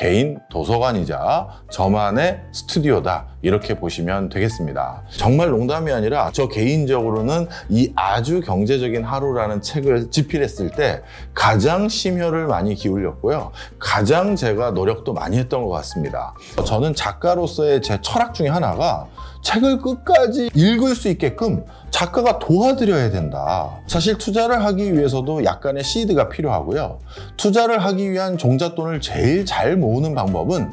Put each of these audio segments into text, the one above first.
개인 도서관이자 저만의 스튜디오다, 이렇게 보시면 되겠습니다. 정말 농담이 아니라 저 개인적으로는 이 아주 경제적인 하루라는 책을 집필했을 때 가장 심혈을 많이 기울였고요, 가장 제가 노력도 많이 했던 것 같습니다. 저는 작가로서의 제 철학 중에 하나가 책을 끝까지 읽을 수 있게끔 작가가 도와드려야 된다. 사실 투자를 하기 위해서도 약간의 시드가 필요하고요, 투자를 하기 위한 종잣돈을 제일 잘 모으는 방법은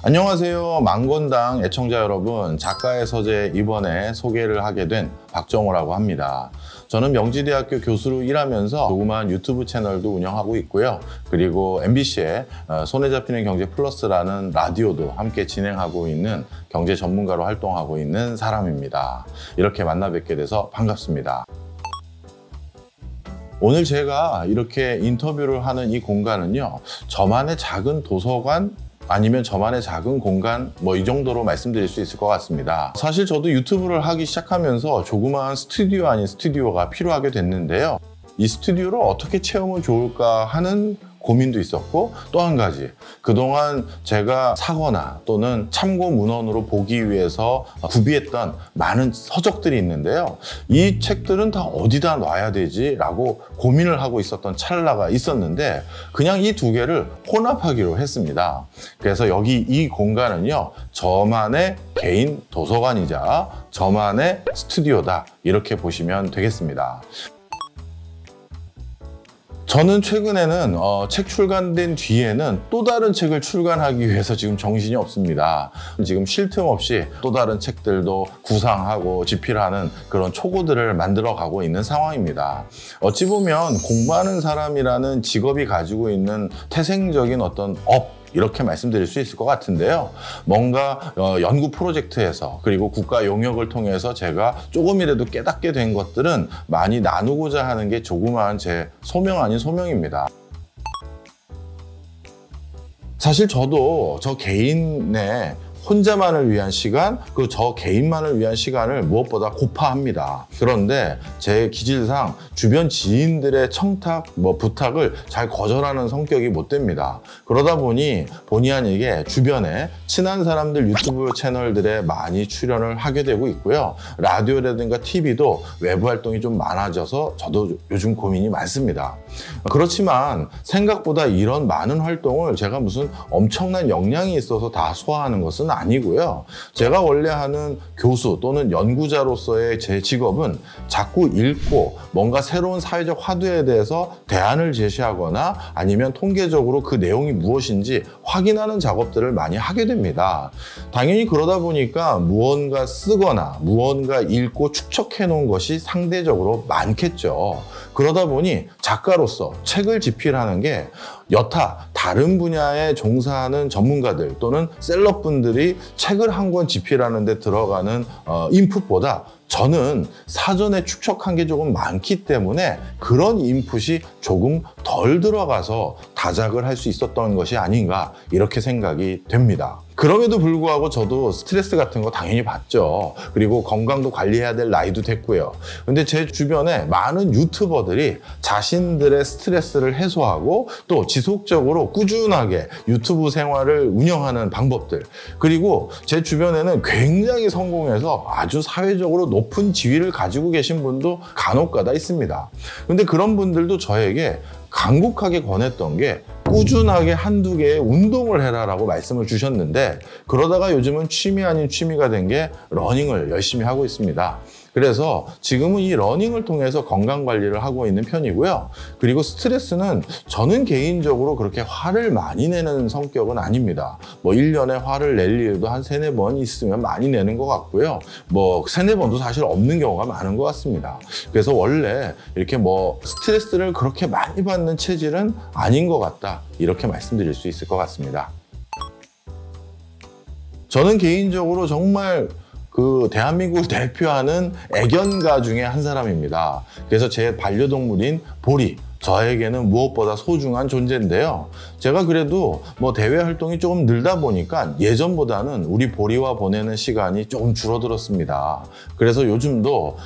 안녕하세요, 망건당 애청자 여러분. 작가의 서재 이번에 소개를 하게 된 박정호라고 합니다. 저는 명지대학교 교수로 일하면서 조그마한 유튜브 채널도 운영하고 있고요. 그리고 MBC의 손에 잡히는 경제 플러스라는 라디오도 함께 진행하고 있는 경제 전문가로 활동하고 있는 사람입니다. 이렇게 만나 뵙게 돼서 반갑습니다. 오늘 제가 이렇게 인터뷰를 하는 이 공간은요, 저만의 작은 도서관 아니면 저만의 작은 공간, 이 정도로 말씀드릴 수 있을 것 같습니다. 사실 저도 유튜브를 하기 시작하면서 조그마한 스튜디오 아닌 스튜디오가 필요하게 됐는데요, 이 스튜디오를 어떻게 채우면 좋을까 하는 고민도 있었고, 또 한 가지, 그동안 제가 사거나 또는 참고 문헌으로 보기 위해서 구비했던 많은 서적들이 있는데요, 이 책들은 다 어디다 놔야 되지? 라고 고민을 하고 있었던 찰나가 있었는데 그냥 이 두 개를 혼합하기로 했습니다. 그래서 여기 이 공간은요, 저만의 개인 도서관이자 저만의 스튜디오다, 이렇게 보시면 되겠습니다. 저는 최근에는 책 출간된 뒤에는 또 다른 책을 출간하기 위해서 지금 정신이 없습니다. 지금 쉴 틈 없이 또 다른 책들도 구상하고 집필하는 그런 초고들을 만들어 가고 있는 상황입니다. 어찌 보면 공부하는 사람이라는 직업이 가지고 있는 태생적인 어떤 이렇게 말씀드릴 수 있을 것 같은데요, 뭔가 연구 프로젝트에서 그리고 국가 용역을 통해서 제가 조금이라도 깨닫게 된 것들은 많이 나누고자 하는 게 조그마한 제 소명 아닌 소명입니다. 사실 저도 저 개인의 혼자만을 위한 시간, 저 개인만을 위한 시간을 무엇보다 고파합니다. 그런데 제 기질상 주변 지인들의 청탁, 부탁을 잘 거절하는 성격이 못 됩니다. 그러다 보니 본의 아니게 주변에 친한 사람들 유튜브 채널들에 많이 출연을 하게 되고 있고요, 라디오라든가 TV도 외부 활동이 좀 많아져서 저도 요즘 고민이 많습니다. 그렇지만 생각보다 이런 많은 활동을 제가 무슨 엄청난 역량이 있어서 다 소화하는 것은 아니고요, 제가 원래 하는 교수 또는 연구자로서의 제 직업은 자꾸 읽고 뭔가 새로운 사회적 화두에 대해서 대안을 제시하거나 아니면 통계적으로 그 내용이 무엇인지 확인하는 작업들을 많이 하게 됩니다. 당연히 그러다 보니까 무언가 쓰거나 무언가 읽고 축적해 놓은 것이 상대적으로 많겠죠. 그러다 보니 작가로서 책을 집필하는 게 여타 다른 분야에 종사하는 전문가들 또는 셀럽분들이 책을 한 권 집필하는 데 들어가는 인풋보다 저는 사전에 축적한 게 조금 많기 때문에 그런 인풋이 조금 덜 들어가서 다작을 할 수 있었던 것이 아닌가, 이렇게 생각이 됩니다. 그럼에도 불구하고 저도 스트레스 같은 거 당연히 받죠. 그리고 건강도 관리해야 될 나이도 됐고요. 근데 제 주변에 많은 유튜버들이 자신들의 스트레스를 해소하고 또 지속적으로 꾸준하게 유튜브 생활을 운영하는 방법들, 그리고 제 주변에는 굉장히 성공해서 아주 사회적으로 높은 지위를 가지고 계신 분도 간혹가다 있습니다. 근데 그런 분들도 저에게 간곡하게 권했던 게 꾸준하게 한두 개의 운동을 해라라고 말씀을 주셨는데, 그러다가 요즘은 취미 아닌 취미가 된 게 러닝을 열심히 하고 있습니다. 그래서 지금은 이 러닝을 통해서 건강 관리를 하고 있는 편이고요. 그리고 스트레스는 저는 개인적으로 그렇게 화를 많이 내는 성격은 아닙니다. 1년에 화를 낼 일도 한 3-4번 있으면 많이 내는 것 같고요. 3-4번도 사실 없는 경우가 많은 것 같습니다. 그래서 원래 이렇게 스트레스를 그렇게 많이 받는 체질은 아닌 것 같다, 이렇게 말씀드릴 수 있을 것 같습니다. 저는 개인적으로 정말 대한민국을 대표하는 애견가 중에 한 사람입니다. 그래서 제 반려동물인 보리, 저에게는 무엇보다 소중한 존재인데요. 제가 그래도 대외 활동이 조금 늘다 보니까 예전보다는 우리 보리와 보내는 시간이 조금 줄어들었습니다. 그래서 요즘도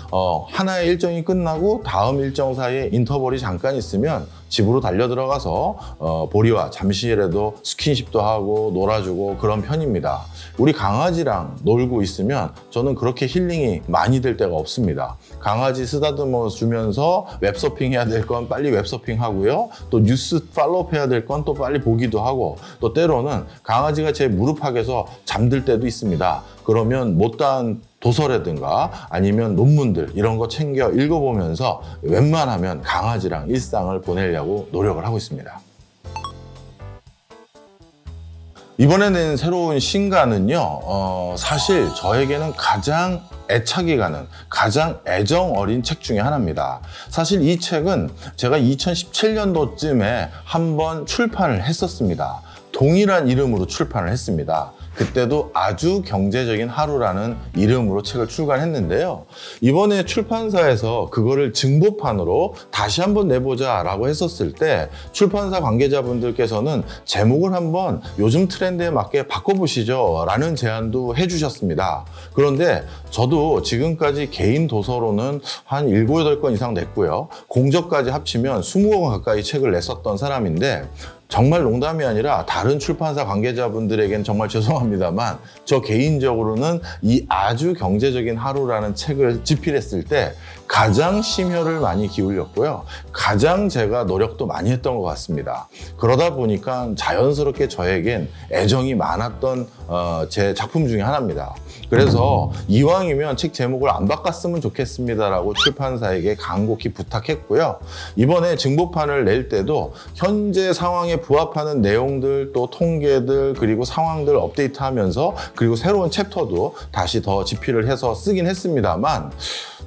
하나의 일정이 끝나고 다음 일정 사이에 인터벌이 잠깐 있으면 집으로 달려 들어가서 보리와 잠시라도 스킨십도 하고 놀아주고 그런 편입니다. 우리 강아지랑 놀고 있으면 저는 그렇게 힐링이 많이 될 때가 없습니다. 강아지 쓰다듬어 주면서 웹서핑 해야 될 건 빨리 웹서핑 하고요. 또 뉴스 팔로우 해야 될 건 또 빨리 보기도 하고, 또 때로는 강아지가 제 무릎팍에서 잠들 때도 있습니다. 그러면 못다한 도서라든가 아니면 논문들 이런 거 챙겨 읽어보면서 웬만하면 강아지랑 일상을 보내려고 노력을 하고 있습니다. 이번에 낸 새로운 신간은요, 사실 저에게는 가장 애착이 가는, 가장 애정 어린 책 중에 하나입니다. 사실 이 책은 제가 2017년도쯤에 한번 출판을 했었습니다. 동일한 이름으로 출판을 했습니다. 그때도 아주 경제적인 하루라는 이름으로 책을 출간했는데요. 이번에 출판사에서 그거를 증보판으로 다시 한번 내보자 라고 했었을 때 출판사 관계자분들께서는 제목을 한번 요즘 트렌드에 맞게 바꿔보시죠 라는 제안도 해주셨습니다. 그런데 저도 지금까지 개인 도서로는 한 7, 8권 이상 냈고요. 공저까지 합치면 20권 가까이 책을 냈었던 사람인데, 정말 농담이 아니라 다른 출판사 관계자분들에겐 정말 죄송합니다만 저 개인적으로는 이 아주 경제적인 하루라는 책을 집필했을 때 가장 심혈을 많이 기울였고요. 가장 제가 노력도 많이 했던 것 같습니다. 그러다 보니까 자연스럽게 저에겐 애정이 많았던 제 작품 중에 하나입니다. 그래서 이왕이면 책 제목을 안 바꿨으면 좋겠습니다라고 출판사에게 간곡히 부탁했고요. 이번에 증보판을 낼 때도 현재 상황에 부합하는 내용들, 또 통계들, 그리고 상황들 업데이트하면서, 그리고 새로운 챕터도 다시 더 집필을 해서 쓰긴 했습니다만,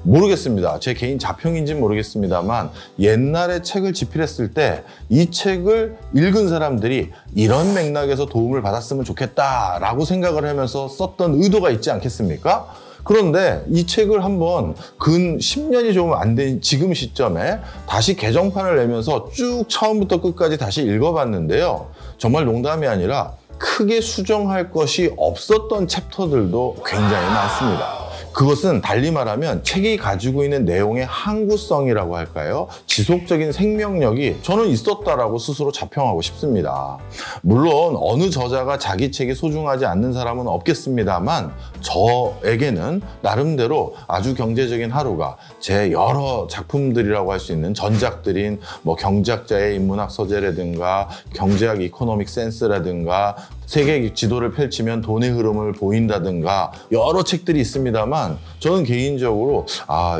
모르겠습니다. 제 개인 자평인지는 모르겠습니다만 옛날에 책을 집필했을 때 이 책을 읽은 사람들이 이런 맥락에서 도움을 받았으면 좋겠다라고 생각을 하면서 썼던 의도가 있지 않겠습니까? 그런데 이 책을 한번 근 10년이 조금 안 된 지금 시점에 다시 개정판을 내면서 쭉 처음부터 끝까지 다시 읽어봤는데요. 정말 농담이 아니라 크게 수정할 것이 없었던 챕터들도 굉장히 많습니다. 그것은 달리 말하면 책이 가지고 있는 내용의 항구성이라고 할까요? 지속적인 생명력이 저는 있었다라고 스스로 자평하고 싶습니다. 물론 어느 저자가 자기 책이 소중하지 않는 사람은 없겠습니다만 저에게는 나름대로 아주 경제적인 하루가 제 여러 작품들이라고 할 수 있는 전작들인 경제학자의 인문학 서재라든가 경제학 이코노믹 센스라든가 세계 지도를 펼치면 돈의 흐름을 보인다든가 여러 책들이 있습니다만 저는 개인적으로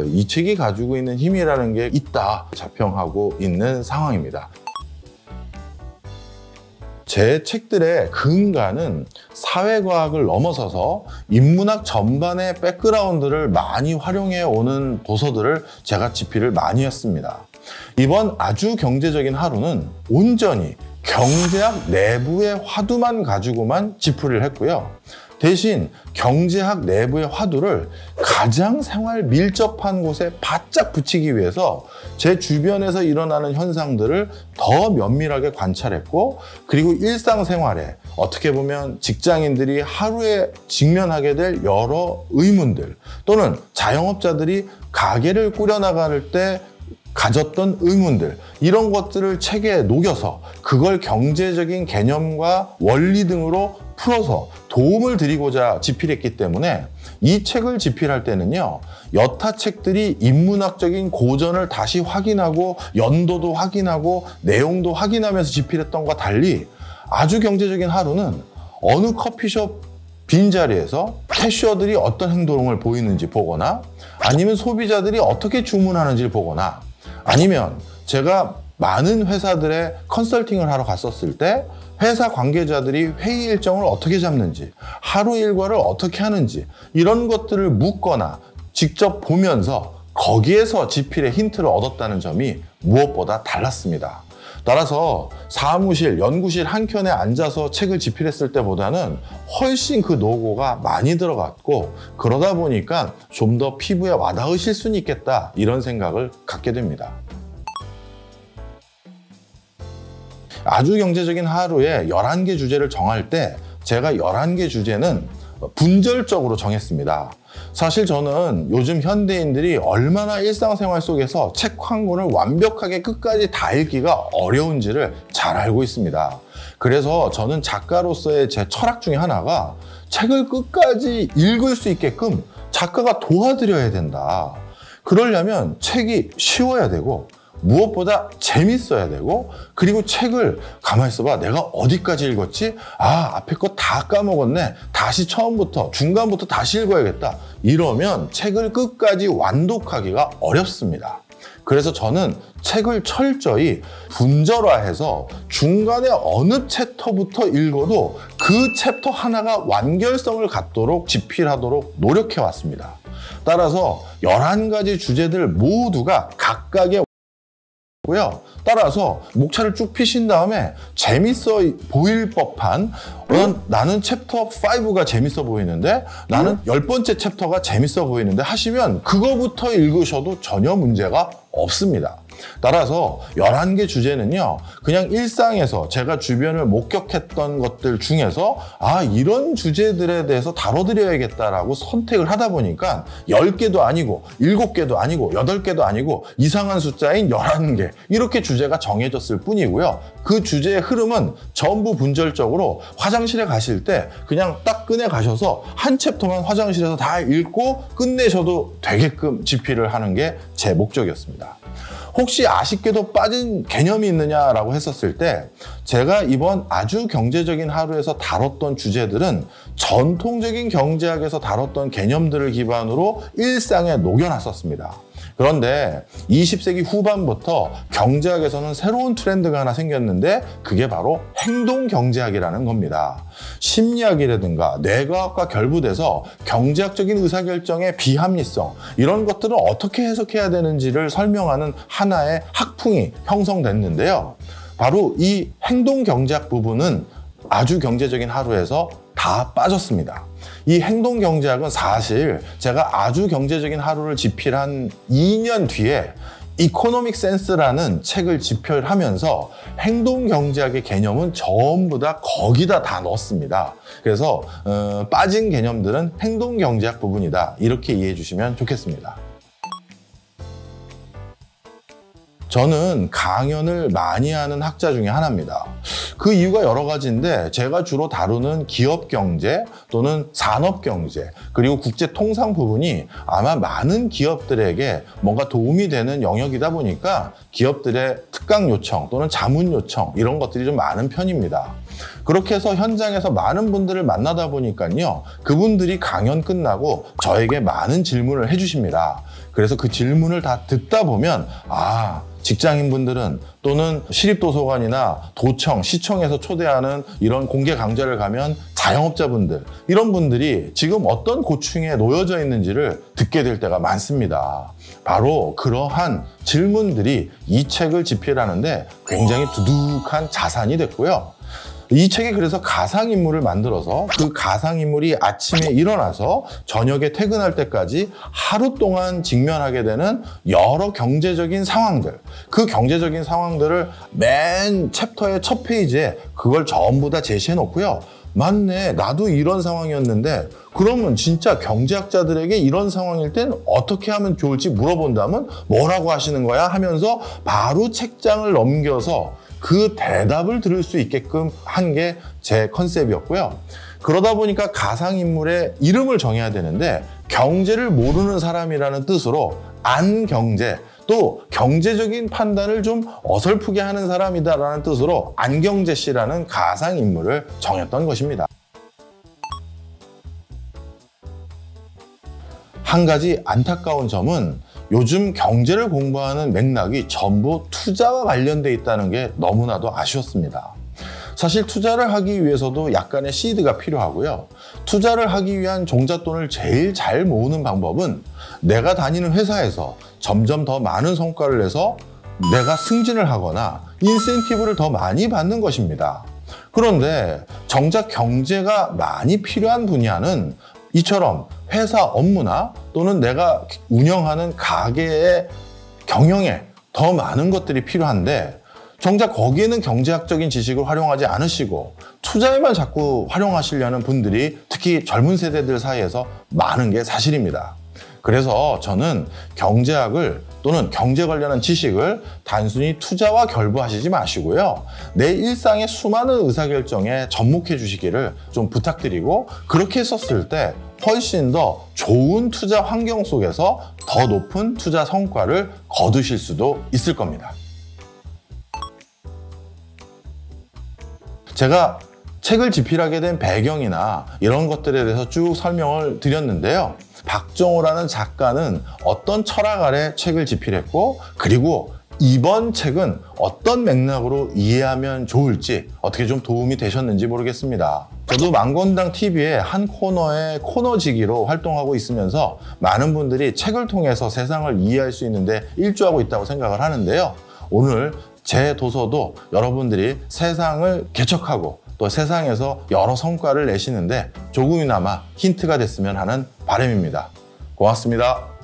이 책이 가지고 있는 힘이라는 게 있다 자평하고 있는 상황입니다. 제 책들의 근간은 사회과학을 넘어서서 인문학 전반의 백그라운드를 많이 활용해 오는 도서들을 제가 집필을 많이 했습니다. 이번 아주 경제적인 하루는 온전히 경제학 내부의 화두만 가지고만 집필을 했고요. 대신 경제학 내부의 화두를 가장 생활 밀접한 곳에 바짝 붙이기 위해서 제 주변에서 일어나는 현상들을 더 면밀하게 관찰했고, 그리고 일상생활에 어떻게 보면 직장인들이 하루에 직면하게 될 여러 의문들, 또는 자영업자들이 가게를 꾸려나갈 때 가졌던 의문들, 이런 것들을 책에 녹여서 그걸 경제적인 개념과 원리 등으로 풀어서 도움을 드리고자 집필했기 때문에 이 책을 집필할 때는요, 여타 책들이 인문학적인 고전을 다시 확인하고 연도도 확인하고 내용도 확인하면서 집필했던 것과 달리 아주 경제적인 하루는 어느 커피숍 빈자리에서 캐셔들이 어떤 행동을 보이는지 보거나, 아니면 소비자들이 어떻게 주문하는지를 보거나, 아니면 제가 많은 회사들의 컨설팅을 하러 갔었을 때 회사 관계자들이 회의 일정을 어떻게 잡는지, 하루 일과를 어떻게 하는지, 이런 것들을 묻거나 직접 보면서 거기에서 집필의 힌트를 얻었다는 점이 무엇보다 달랐습니다. 따라서 사무실, 연구실 한켠에 앉아서 책을 집필했을 때보다는 훨씬 그 노고가 많이 들어갔고, 그러다 보니까 좀 더 피부에 와닿으실 수는 있겠다, 이런 생각을 갖게 됩니다. 아주 경제적인 하루에 11개 주제를 정할 때 제가 11개 주제는 분절적으로 정했습니다. 사실 저는 요즘 현대인들이 얼마나 일상생활 속에서 책 한 권을 완벽하게 끝까지 다 읽기가 어려운지를 잘 알고 있습니다. 그래서 저는 작가로서의 제 철학 중에 하나가 책을 끝까지 읽을 수 있게끔 작가가 도와드려야 된다. 그러려면 책이 쉬워야 되고 무엇보다 재밌어야 되고, 그리고 책을 가만히 있어봐, 내가 어디까지 읽었지? 앞에 거 다 까먹었네. 다시 처음부터 중간부터 다시 읽어야겠다. 이러면 책을 끝까지 완독하기가 어렵습니다. 그래서 저는 책을 철저히 분절화해서 중간에 어느 챕터부터 읽어도 그 챕터 하나가 완결성을 갖도록 집필하도록 노력해 왔습니다. 따라서 11가지 주제들 모두가 각각의 고요. 따라서 목차를 쭉 피신 다음에 재밌어 보일 법한, 나는 챕터 5가 재밌어 보이는데, 나는 10번째 챕터가 재밌어 보이는데 하시면 그거부터 읽으셔도 전혀 문제가 없습니다. 따라서 11개 주제는요, 그냥 일상에서 제가 주변을 목격했던 것들 중에서 이런 주제들에 대해서 다뤄드려야겠다라고 선택을 하다 보니까 10개도 아니고 7개도 아니고 8개도 아니고 이상한 숫자인 11개, 이렇게 주제가 정해졌을 뿐이고요. 그 주제의 흐름은 전부 분절적으로 화장실에 가실 때 그냥 딱 꺼내 가셔서 한 챕터만 화장실에서 다 읽고 끝내셔도 되게끔 집필을 하는 게 제 목적이었습니다. 혹시 아쉽게도 빠진 개념이 있느냐라고 했었을 때, 제가 이번 아주 경제적인 하루에서 다뤘던 주제들은 전통적인 경제학에서 다뤘던 개념들을 기반으로 일상에 녹여놨었습니다. 그런데 20세기 후반부터 경제학에서는 새로운 트렌드가 하나 생겼는데, 그게 바로 행동경제학이라는 겁니다. 심리학이라든가 뇌과학과 결부돼서 경제학적인 의사결정의 비합리성, 이런 것들을 어떻게 해석해야 되는지를 설명하는 하나의 학풍이 형성됐는데요. 바로 이 행동경제학 부분은 아주 경제적인 하루에서 다 빠졌습니다. 이 행동경제학은 사실 제가 아주 경제적인 하루를 집필한 2년 뒤에 이코노믹 센스라는 책을 집필하면서 행동경제학의 개념은 전부 다 거기다 다 넣었습니다. 그래서 빠진 개념들은 행동경제학 부분이다, 이렇게 이해해 주시면 좋겠습니다. 저는 강연을 많이 하는 학자 중에 하나입니다. 그 이유가 여러 가지인데, 제가 주로 다루는 기업경제 또는 산업경제 그리고 국제통상 부분이 아마 많은 기업들에게 뭔가 도움이 되는 영역이다 보니까 기업들의 특강 요청 또는 자문 요청, 이런 것들이 좀 많은 편입니다. 그렇게 해서 현장에서 많은 분들을 만나다 보니까요, 그분들이 강연 끝나고 저에게 많은 질문을 해주십니다. 그래서 그 질문을 다 듣다 보면 직장인분들은 또는 시립도서관이나 도청, 시청에서 초대하는 이런 공개 강좌를 가면 자영업자분들, 이런 분들이 지금 어떤 고충에 놓여져 있는지를 듣게 될 때가 많습니다. 바로 그러한 질문들이 이 책을 집필하는데 굉장히 두둑한 자산이 됐고요. 이 책에 그래서 가상인물을 만들어서 그 가상인물이 아침에 일어나서 저녁에 퇴근할 때까지 하루 동안 직면하게 되는 여러 경제적인 상황들, 그 경제적인 상황들을 맨 챕터의 첫 페이지에 그걸 전부 다 제시해 놓고요. 맞네, 나도 이런 상황이었는데 그러면 진짜 경제학자들에게 이런 상황일 땐 어떻게 하면 좋을지 물어본다면 뭐라고 하시는 거야 하면서 바로 책장을 넘겨서 그 대답을 들을 수 있게끔 한 게 제 컨셉이었고요. 그러다 보니까 가상인물의 이름을 정해야 되는데, 경제를 모르는 사람이라는 뜻으로 안경제, 또 경제적인 판단을 좀 어설프게 하는 사람이다라는 뜻으로 안경제 씨라는 가상인물을 정했던 것입니다. 한 가지 안타까운 점은 요즘 경제를 공부하는 맥락이 전부 투자와 관련돼 있다는 게 너무나도 아쉬웠습니다. 사실 투자를 하기 위해서도 약간의 시드가 필요하고요. 투자를 하기 위한 종잣돈을 제일 잘 모으는 방법은 내가 다니는 회사에서 점점 더 많은 성과를 내서 내가 승진을 하거나 인센티브를 더 많이 받는 것입니다. 그런데 정작 경제가 많이 필요한 분야는 이처럼 회사 업무나 또는 내가 운영하는 가게의 경영에 더 많은 것들이 필요한데, 정작 거기에는 경제학적인 지식을 활용하지 않으시고 투자에만 자꾸 활용하시려는 분들이 특히 젊은 세대들 사이에서 많은 게 사실입니다. 그래서 저는 경제학을 또는 경제 관련한 지식을 단순히 투자와 결부하시지 마시고요. 내 일상의 수많은 의사결정에 접목해 주시기를 좀 부탁드리고, 그렇게 했었을 때 훨씬 더 좋은 투자 환경 속에서 더 높은 투자 성과를 거두실 수도 있을 겁니다. 제가 책을 집필하게 된 배경이나 이런 것들에 대해서 쭉 설명을 드렸는데요. 박정호라는 작가는 어떤 철학 아래 책을 집필했고, 그리고 이번 책은 어떤 맥락으로 이해하면 좋을지 어떻게 좀 도움이 되셨는지 모르겠습니다. 저도 망건당 TV의 한 코너의 코너지기로 활동하고 있으면서 많은 분들이 책을 통해서 세상을 이해할 수 있는데 일조하고 있다고 생각을 하는데요. 오늘 제 도서도 여러분들이 세상을 개척하고 또 세상에서 여러 성과를 내시는데 조금이나마 힌트가 됐으면 하는 바람입니다. 고맙습니다.